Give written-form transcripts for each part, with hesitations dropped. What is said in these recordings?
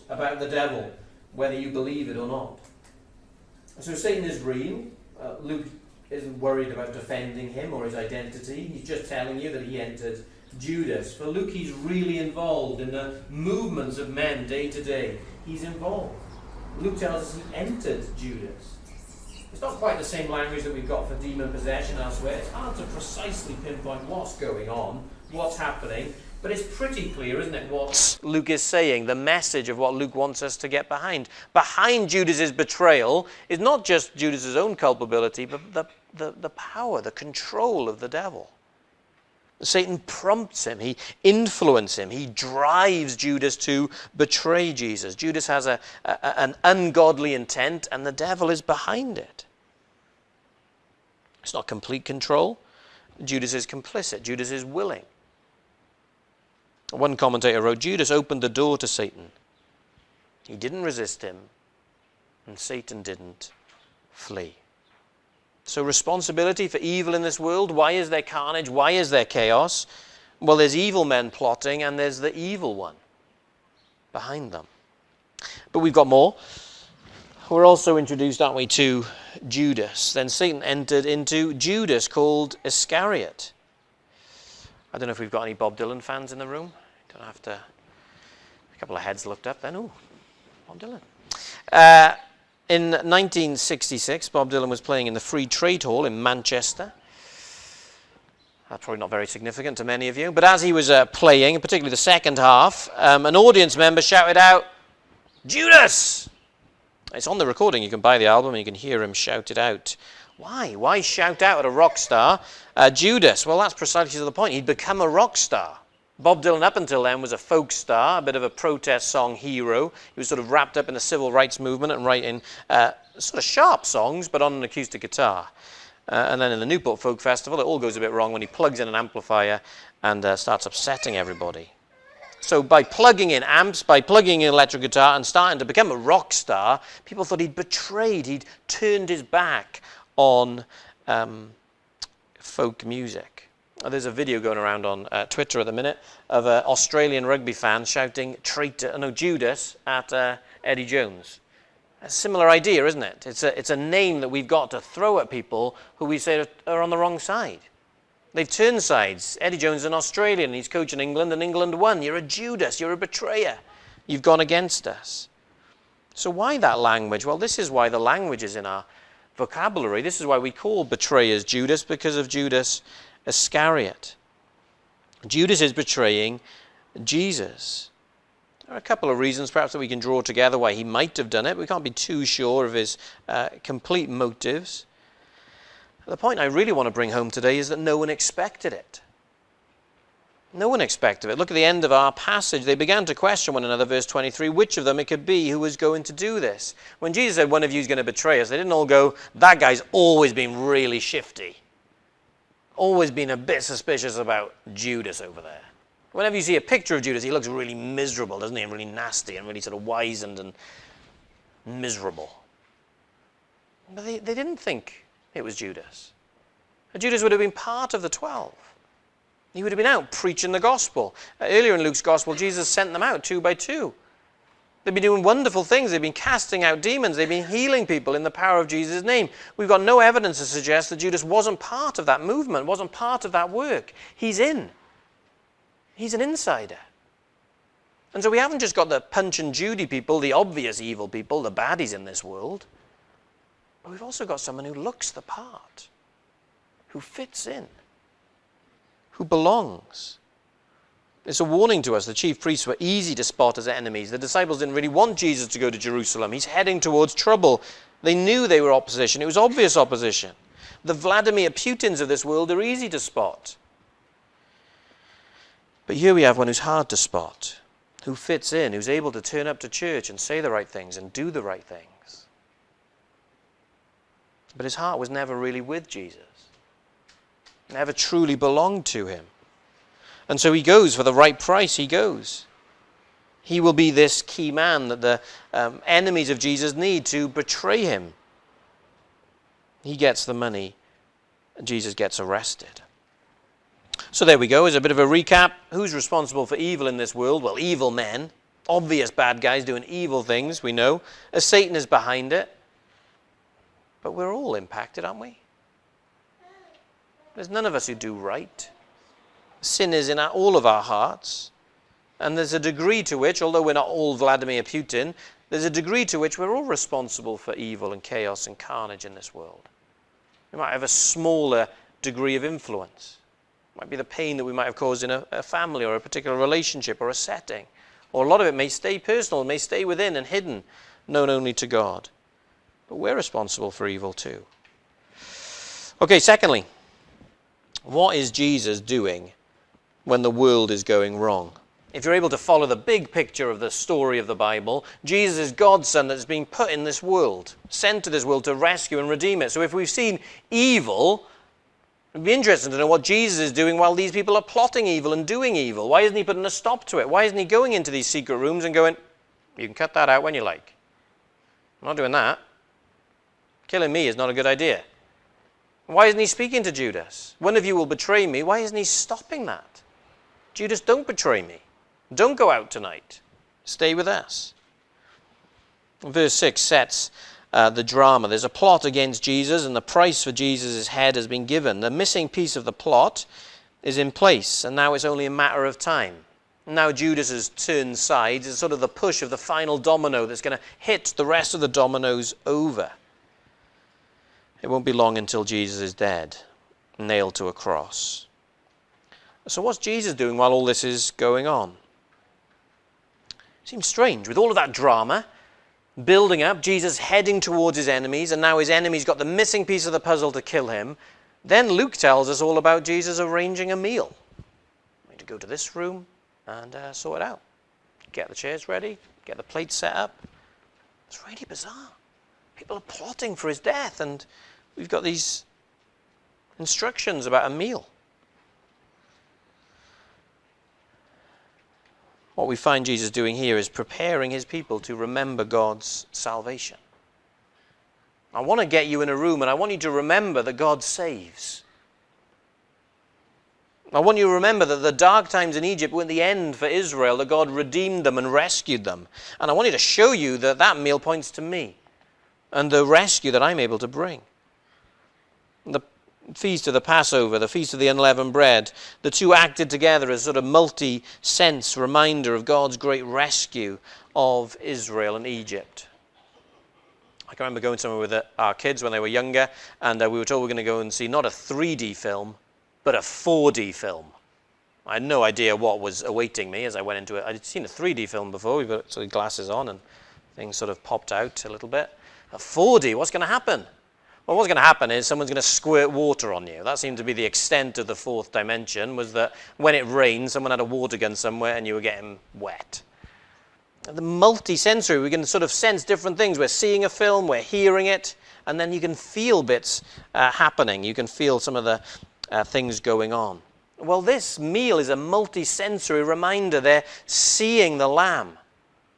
About the devil, whether you believe it or not. So Satan is real. Luke isn't worried about defending him or his identity. He's just telling you that he entered Judas. For Luke, he's really involved in the movements of men day to day. He's involved. Luke tells us he entered Judas. It's not quite the same language that we've got for demon possession elsewhere. It's hard to precisely pinpoint what's going on, what's happening. But it's pretty clear, isn't it, what Luke is saying, the message of what Luke wants us to get behind. Behind Judas's betrayal is not just Judas's own culpability, but the power, the control of the devil. Satan prompts him, he influences him, he drives Judas to betray Jesus. Judas has an ungodly intent, and the devil is behind it. It's not complete control. Judas is complicit. Judas is willing. One commentator wrote, Judas opened the door to Satan. He didn't resist him, and Satan didn't flee. So responsibility for evil in this world. Why is there carnage? Why is there chaos? Well, there's evil men plotting, and there's the evil one behind them. But we've got more. We're also introduced, aren't we, to Judas. Then Satan entered into Judas, called Iscariot. I don't know if we've got any Bob Dylan fans in the room. Don't have to. A couple of heads looked up then. Oh, Bob Dylan. In 1966, Bob Dylan was playing in the Free Trade Hall in Manchester. That's probably not very significant to many of you. But as he was playing, particularly the second half, an audience member shouted out, Judas! It's on the recording. You can buy the album and you can hear him shout it out. Why? Why shout out at a rock star? Judas, well, that's precisely the point. He'd become a rock star. Bob Dylan, up until then, was a folk star, a bit of a protest song hero. He was sort of wrapped up in the civil rights movement and writing sort of sharp songs, but on an acoustic guitar. And then in the Newport Folk Festival, it all goes a bit wrong when he plugs in an amplifier and starts upsetting everybody. So by plugging in amps, by plugging in electric guitar and starting to become a rock star, people thought he'd betrayed, he'd turned his back on folk music. There's a video going around on Twitter at the minute of an Australian rugby fan shouting Judas at Eddie Jones. A similar idea, isn't it? It's a name that we've got to throw at people who we say are on the wrong side. They've turned sides. Eddie Jones is an Australian. He's coaching England, and England won. You're a Judas. You're a betrayer. You've gone against us. So why that language? Well, this is why the language is in our vocabulary. This is why we call betrayers Judas, because of Judas Iscariot. Judas is betraying Jesus. There are a couple of reasons perhaps that we can draw together why he might have done it. We can't be too sure of his complete motives. The point I really want to bring home today is that no one expected it. No one expected it. Look at the end of our passage. They began to question one another, verse 23, which of them it could be who was going to do this. When Jesus said, one of you is going to betray us, they didn't all go, that guy's always been really shifty. Always been a bit suspicious about Judas over there. Whenever you see a picture of Judas, he looks really miserable, doesn't he? And really nasty and really sort of wizened and miserable. But they didn't think it was Judas. Judas would have been part of the 12. He would have been out preaching the gospel. Earlier in Luke's gospel, Jesus sent them out 2 by 2. They've been doing wonderful things. They've been casting out demons. They've been healing people in the power of Jesus' name. We've got no evidence to suggest that Judas wasn't part of that movement, wasn't part of that work. He's in. He's an insider. And so we haven't just got the Punch and Judy people, the obvious evil people, the baddies in this world. But we've also got someone who looks the part, who fits in, who belongs. It's a warning to us. The chief priests were easy to spot as enemies. The disciples didn't really want Jesus to go to Jerusalem. He's heading towards trouble. They knew they were opposition. It was obvious opposition. The Vladimir Putins of this world are easy to spot. But here we have one who's hard to spot, who fits in, who's able to turn up to church and say the right things and do the right things. But his heart was never really with Jesus. Never truly belonged to him. And so he goes for the right price. He goes. He will be this key man that the enemies of Jesus need to betray him. He gets the money, and Jesus gets arrested. So there we go, as a bit of a recap. Who's responsible for evil in this world? Well, evil men. Obvious bad guys doing evil things, we know. As Satan is behind it. But we're all impacted, aren't we? There's none of us who do right. Sin is in all of our hearts. And there's a degree to which, although we're not all Vladimir Putin, there's a degree to which we're all responsible for evil and chaos and carnage in this world. We might have a smaller degree of influence. It might be the pain that we might have caused in a family or a particular relationship or a setting. Or a lot of it may stay personal, may stay within and hidden, known only to God. But we're responsible for evil too. Okay, secondly, what is Jesus doing when the world is going wrong? If you're able to follow the big picture of the story of the Bible, Jesus is God's Son that's been put in this world, sent to this world to rescue and redeem it. So if we've seen evil, it'd be interesting to know what Jesus is doing while these people are plotting evil and doing evil. Why isn't he putting a stop to it? Why isn't he going into these secret rooms and going, you can cut that out when you like. I'm not doing that. Killing me is not a good idea. Why isn't he speaking to Judas? One of you will betray me. Why isn't he stopping that? Judas, don't betray me. Don't go out tonight. Stay with us. Verse 6 sets the drama. There's a plot against Jesus, and the price for Jesus' head has been given. The missing piece of the plot is in place, and now it's only a matter of time. Now Judas has turned sides. It's sort of the push of the final domino that's going to hit the rest of the dominoes over. It won't be long until Jesus is dead, nailed to a cross. So what's Jesus doing while all this is going on? Seems strange. With all of that drama building up, Jesus heading towards his enemies, and now his enemies got the missing piece of the puzzle to kill him. Then Luke tells us all about Jesus arranging a meal. We need to go to this room and sort it out. Get the chairs ready, get the plates set up. It's really bizarre. People are plotting for his death, and we've got these instructions about a meal. What we find Jesus doing here is preparing his people to remember God's salvation. I want to get you in a room, and I want you to remember that God saves. I want you to remember that the dark times in Egypt weren't the end for Israel, that God redeemed them and rescued them. And I want you to show you that that meal points to me and the rescue that I'm able to bring. The feast of the Passover, the feast of the unleavened bread, the two acted together as sort of multi-sense reminder of God's great rescue of Israel and Egypt. I can remember going somewhere with our kids when they were younger, and we were told we were going to go and see not a 3D film, but a 4D film. I had no idea what was awaiting me as I went into it. I'd seen a 3D film before. We've got sort of glasses on, and things sort of popped out a little bit. A 4D, what's going to happen? Well, what's going to happen is someone's going to squirt water on you. That seemed to be the extent of the fourth dimension, was that when it rained, someone had a water gun somewhere and you were getting wet. The multi-sensory, we can sort of sense different things. We're seeing a film, we're hearing it, and then you can feel bits happening. You can feel some of the things going on. Well, this meal is a multi-sensory reminder. They're seeing the lamb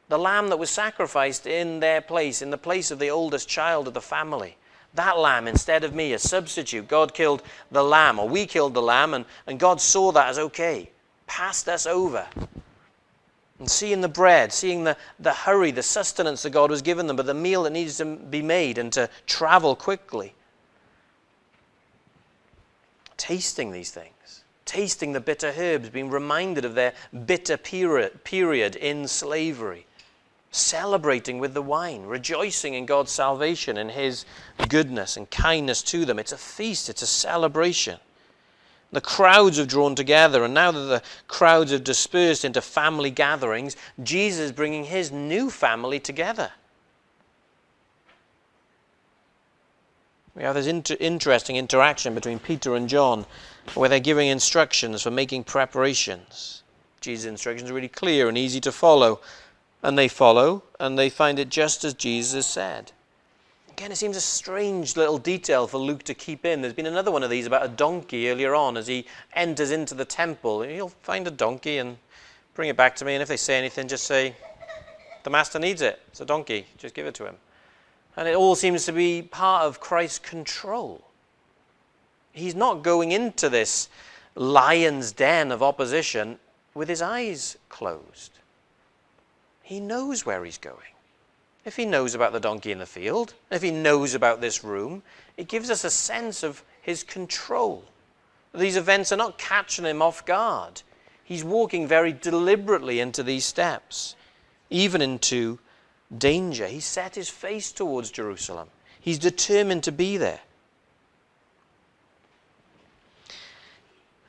that was sacrificed in their place, in the place of the oldest child of the family. That lamb instead of me, a substitute. God killed the lamb, or we killed the lamb, and God saw that as okay, passed us over. And seeing the bread, seeing the hurry, the sustenance that God was given them, but the meal that needs to be made and to travel quickly. Tasting these things, tasting the bitter herbs, being reminded of their bitter period in slavery. Celebrating with the wine, rejoicing in God's salvation and his goodness and kindness to them. It's a feast, it's a celebration. The crowds have drawn together, and now that the crowds have dispersed into family gatherings, Jesus is bringing his new family together. We have this interesting interaction between Peter and John, where they're giving instructions for making preparations. Jesus' instructions are really clear and easy to follow. And they follow, and they find it just as Jesus said. Again, it seems a strange little detail for Luke to keep in. There's been another one of these about a donkey earlier on as he enters into the temple. He'll find a donkey and bring it back to me, and if they say anything, just say, the master needs it. It's a donkey. Just give it to him. And it all seems to be part of Christ's control. He's not going into this lion's den of opposition with his eyes closed. He knows where he's going. If he knows about the donkey in the field, if he knows about this room, it gives us a sense of his control. These events are not catching him off guard. He's walking very deliberately into these steps, even into danger. He set his face towards Jerusalem. He's determined to be there.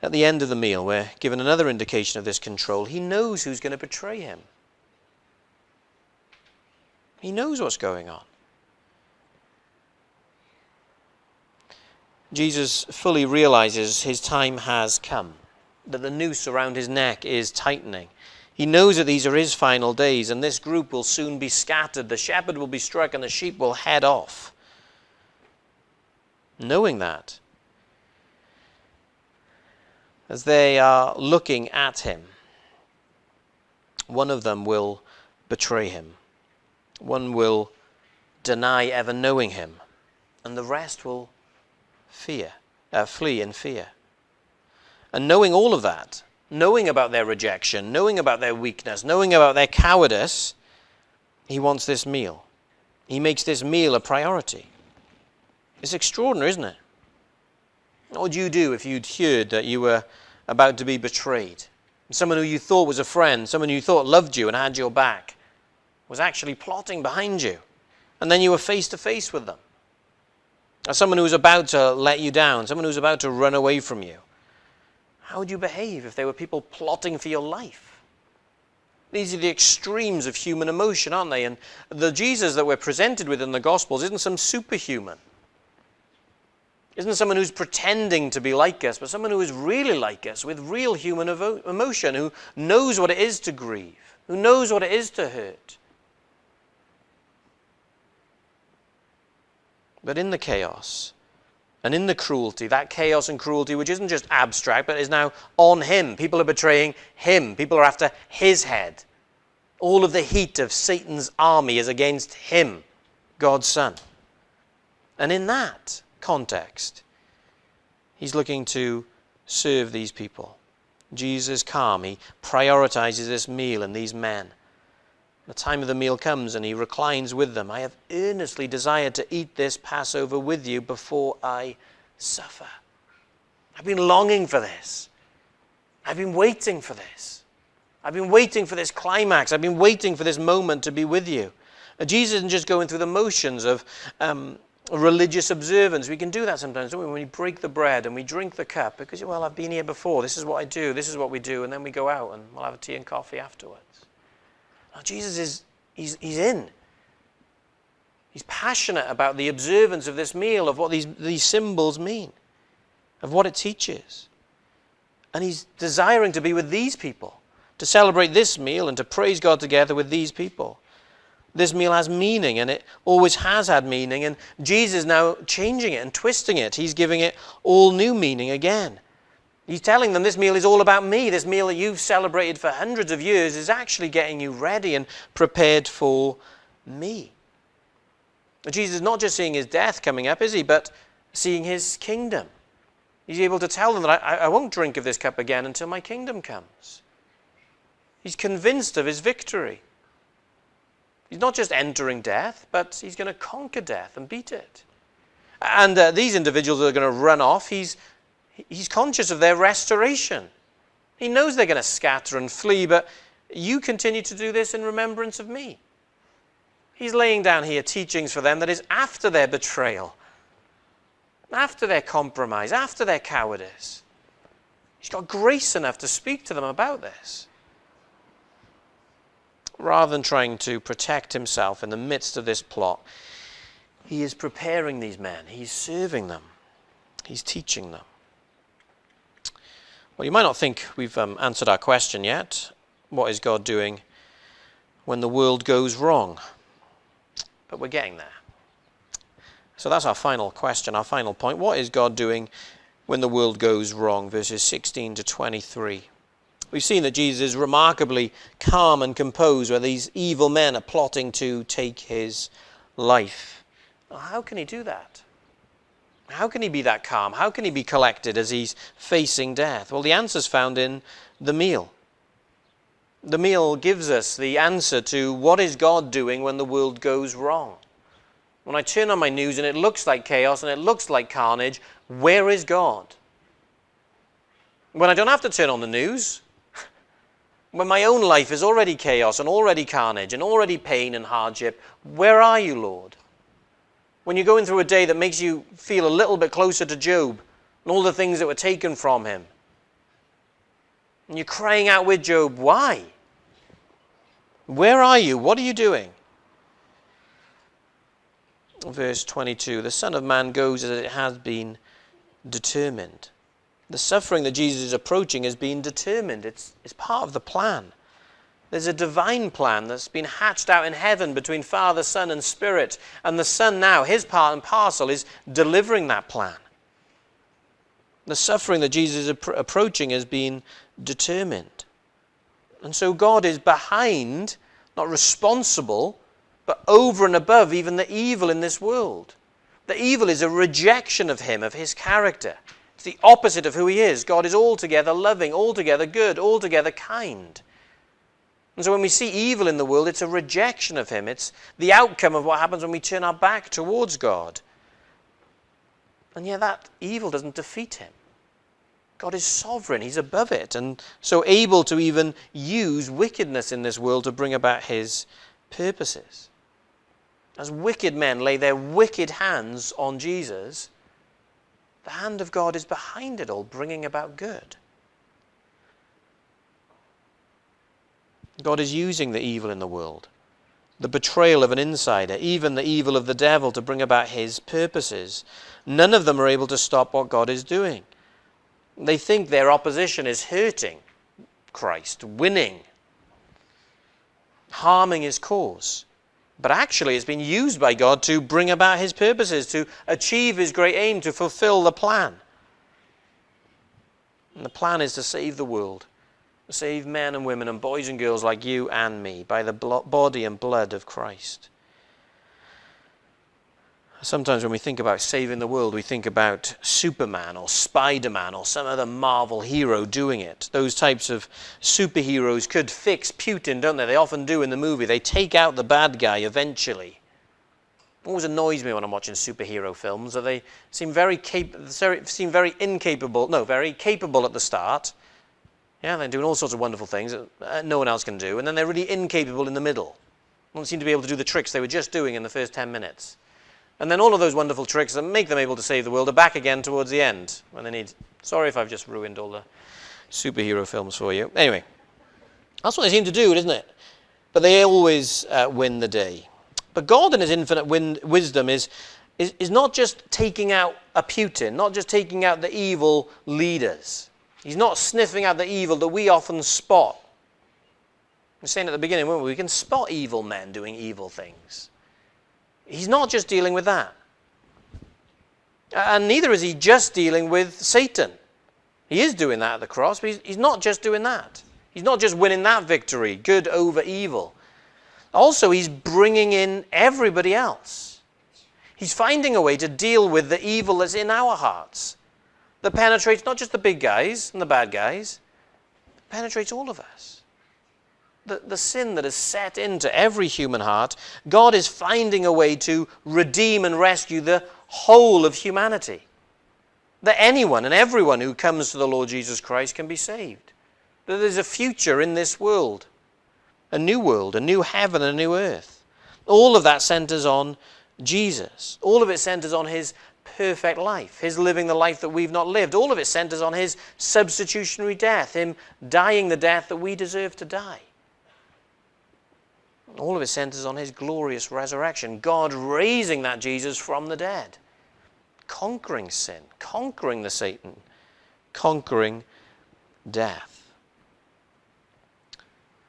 At the end of the meal, we're given another indication of this control. He knows who's going to betray him. He knows what's going on. Jesus fully realizes his time has come, that the noose around his neck is tightening. He knows that these are his final days, and this group will soon be scattered. The shepherd will be struck, and the sheep will head off. Knowing that, as they are looking at him, one of them will betray him. One will deny ever knowing him, and the rest will flee in fear. And knowing all of that, knowing about their rejection, knowing about their weakness, knowing about their cowardice, he wants this meal. He makes this meal a priority. It's extraordinary, isn't it? What would you do if you'd heard that you were about to be betrayed? Someone who you thought was a friend, someone who you thought loved you and had your back, was actually plotting behind you, and then you were face to face with them. Or someone who was about to let you down, someone who was about to run away from you. How would you behave if there were people plotting for your life? These are the extremes of human emotion, aren't they? And the Jesus that we're presented with in the Gospels isn't some superhuman. Isn't someone who's pretending to be like us, but someone who is really like us, with real human emotion, who knows what it is to grieve, who knows what it is to hurt. But in the chaos and in the cruelty, that chaos and cruelty which isn't just abstract but is now on him. People are betraying him. People are after his head. All of the heat of Satan's army is against him, God's Son. And in that context, he's looking to serve these people. Jesus is calm. He prioritizes this meal and these men. The time of the meal comes and he reclines with them. I have earnestly desired to eat this Passover with you before I suffer. I've been longing for this. I've been waiting for this. I've been waiting for this climax. I've been waiting for this moment to be with you. Jesus isn't just going through the motions of religious observance. We can do that sometimes, don't we? When we break the bread and we drink the cup because, well, I've been here before. This is what I do. This is what we do. And then we go out and we'll have a tea and coffee afterwards. Now, Jesus he's in. He's passionate about the observance of this meal, of what these symbols mean, of what it teaches. And he's desiring to be with these people, to celebrate this meal and to praise God together with these people. This meal has meaning, and it always has had meaning, and Jesus is now changing it and twisting it. He's giving it all new meaning again. He's telling them this meal is all about me. This meal that you've celebrated for hundreds of years is actually getting you ready and prepared for me. Jesus is not just seeing his death coming up, is he? But seeing his kingdom. He's able to tell them that I won't drink of this cup again until my kingdom comes. He's convinced of his victory. He's not just entering death, but he's going to conquer death and beat it. And these individuals that are going to run off, he's conscious of their restoration. He knows they're going to scatter and flee, but you continue to do this in remembrance of me. He's laying down here teachings for them that is after their betrayal, after their compromise, after their cowardice. He's got grace enough to speak to them about this. Rather than trying to protect himself in the midst of this plot, he is preparing these men. He's serving them. He's teaching them. Well, you might not think we've answered our question yet. What is God doing when the world goes wrong? But we're getting there. So that's our final question, our final point. What is God doing when the world goes wrong? Verses 16 to 23. We've seen that Jesus is remarkably calm and composed where these evil men are plotting to take his life. How can he do that? How can he be that calm? How can he be collected as he's facing death? Well, the answer's found in the meal. The meal gives us the answer to what is God doing when the world goes wrong. When I turn on my news and it looks like chaos and it looks like carnage, where is God? When I don't have to turn on the news, when my own life is already chaos and already carnage and already pain and hardship, where are you, Lord? When you're going through a day that makes you feel a little bit closer to Job and all the things that were taken from him, and you're crying out with Job, why? Where are you? What are you doing? Verse 22, the Son of Man goes as it has been determined. The suffering that Jesus is approaching has been determined. It's part of the plan. There's a divine plan that's been hatched out in heaven between Father, Son, and Spirit. And the Son now, his part and parcel, is delivering that plan. The suffering that Jesus is approaching has been determined. And so God is behind, not responsible, but over and above even the evil in this world. The evil is a rejection of him, of his character. It's the opposite of who he is. God is altogether loving, altogether good, altogether kind. And so when we see evil in the world, it's a rejection of him. It's the outcome of what happens when we turn our back towards God. And yet that evil doesn't defeat him. God is sovereign. He's above it. And so able to even use wickedness in this world to bring about his purposes. As wicked men lay their wicked hands on Jesus, the hand of God is behind it all, bringing about good. God is using the evil in the world, the betrayal of an insider, even the evil of the devil to bring about his purposes. None of them are able to stop what God is doing. They think their opposition is hurting Christ, winning, harming his cause. But actually it's been used by God to bring about his purposes, to achieve his great aim, to fulfill the plan. And the plan is to save the world. Save men and women and boys and girls like you and me by the body and blood of Christ. Sometimes when we think about saving the world, we think about Superman or Spider-Man or some other Marvel hero doing it. Those types of superheroes could fix Putin, don't they? They often do in the movie. They take out the bad guy eventually. It always annoys me when I'm watching superhero films that they seem very capable at the start. Yeah, they're doing all sorts of wonderful things that no one else can do. And then they're really incapable in the middle. They don't seem to be able to do the tricks they were just doing in the first 10 minutes. And then all of those wonderful tricks that make them able to save the world are back again towards the end. When they need. Sorry if I've just ruined all the superhero films for you. Anyway, that's what they seem to do, isn't it? But they always win the day. But God in his infinite wisdom is not just taking out a Putin, not just taking out the evil leaders. He's not sniffing out the evil that we often spot. We were saying at the beginning, weren't we? We can spot evil men doing evil things. He's not just dealing with that. And neither is he just dealing with Satan. He is doing that at the cross, but he's not just doing that. He's not just winning that victory, good over evil. Also, he's bringing in everybody else. He's finding a way to deal with the evil that's in our hearts. That penetrates not just the big guys and the bad guys, it penetrates all of us. The sin that is set into every human heart, God is finding a way to redeem and rescue the whole of humanity. That anyone and everyone who comes to the Lord Jesus Christ can be saved. That there's a future in this world, a new heaven, a new earth. All of that centers on Jesus. All of it centers on his perfect life, his living the life that we've not lived. All of it centers on his substitutionary death, him dying the death that we deserve to die. All of it centers on his glorious resurrection, God raising that Jesus from the dead, conquering sin, conquering the Satan, conquering death.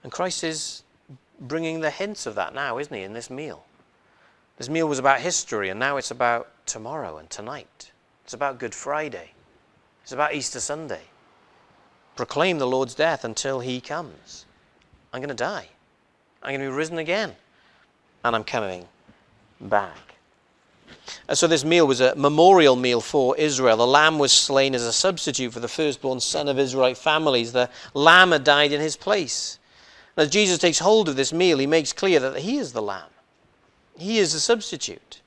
And Christ is bringing the hints of that now, isn't he, in this meal? This meal was about history, and now it's about tomorrow and tonight. It's about Good Friday. It's about Easter Sunday. Proclaim the Lord's death until he comes. I'm going to die. I'm going to be risen again. And I'm coming back. So this meal was a memorial meal for Israel. The lamb was slain as a substitute for the firstborn son of Israelite families. The lamb had died in his place. As Jesus takes hold of this meal, he makes clear that he is the lamb. He is the substitute.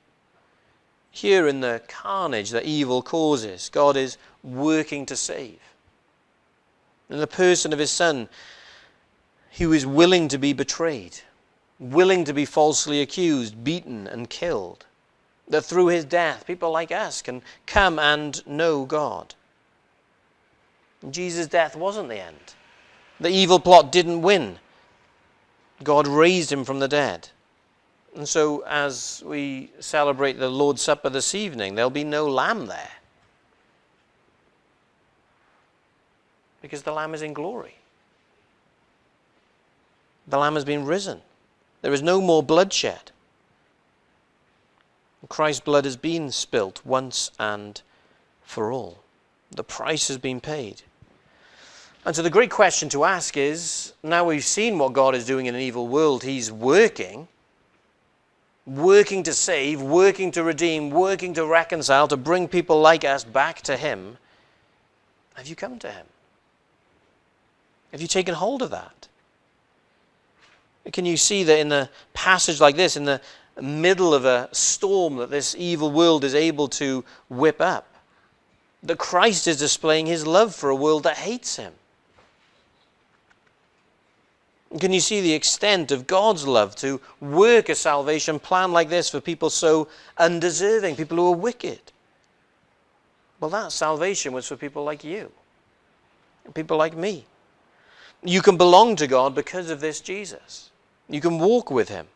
Here in the carnage that evil causes, God is working to save. In the person of his Son, who is willing to be betrayed, willing to be falsely accused, beaten and killed, that through his death, people like us can come and know God. Jesus' death wasn't the end. The evil plot didn't win. God raised him from the dead. And so as we celebrate the Lord's Supper this evening, there'll be no lamb there. Because the lamb is in glory. The lamb has been risen. There is no more bloodshed. Christ's blood has been spilt once and for all. The price has been paid. And so the great question to ask is, now we've seen what God is doing in an evil world, he's working to save, working to redeem, working to reconcile, to bring people like us back to him. Have you come to him? Have you taken hold of that? Can you see that in a passage like this, in the middle of a storm that this evil world is able to whip up, that Christ is displaying his love for a world that hates him? Can you see the extent of God's love to work a salvation plan like this for people so undeserving, people who are wicked? Well, that salvation was for people like you, people like me. You can belong to God because of this Jesus. You can walk with him.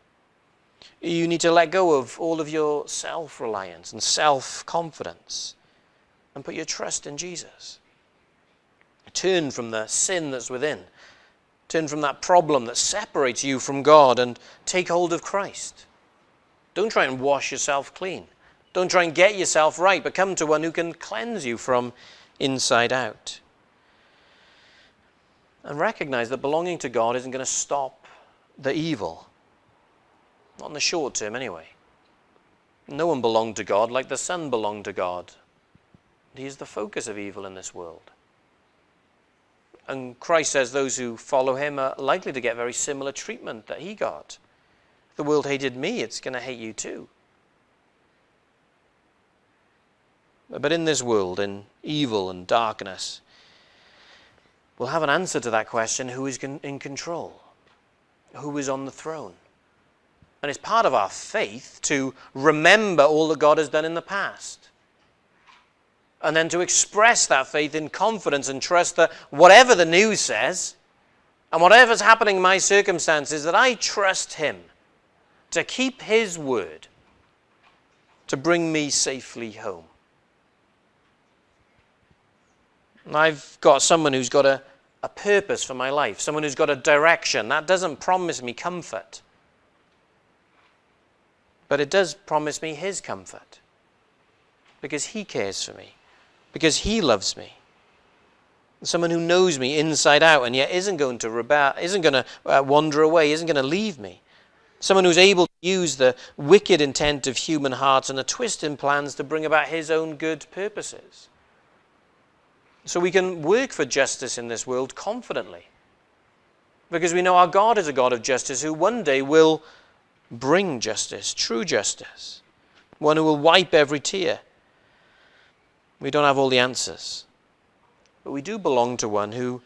You need to let go of all of your self-reliance and self-confidence and put your trust in Jesus. Turn from the sin that's within. Turn from that problem that separates you from God and take hold of Christ. Don't try and wash yourself clean. Don't try and get yourself right, but come to one who can cleanse you from inside out. And recognize that belonging to God isn't going to stop the evil. Not in the short term, anyway. No one belonged to God like the Son belonged to God. He is the focus of evil in this world. And Christ says those who follow him are likely to get very similar treatment that he got. If the world hated me, it's going to hate you too. But in this world, in evil and darkness, we'll have an answer to that question: who is in control? Who is on the throne? And it's part of our faith to remember all that God has done in the past. And then to express that faith in confidence and trust that whatever the news says, and whatever's happening in my circumstances, that I trust him to keep his word to bring me safely home. And I've got someone who's got a purpose for my life, someone who's got a direction. That doesn't promise me comfort, but it does promise me his comfort, because he cares for me, because he loves me. Someone who knows me inside out and yet isn't going to rebel, isn't going to wander away, isn't going to leave me. Someone who's able to use the wicked intent of human hearts and the twisted plans to bring about his own good purposes. So we can work for justice in this world confidently, because we know our God is a God of justice who one day will bring justice, true justice, one who will wipe every tear. We don't have all the answers, but we do belong to one who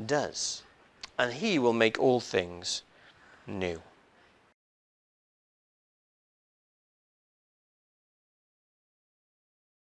does, and he will make all things new.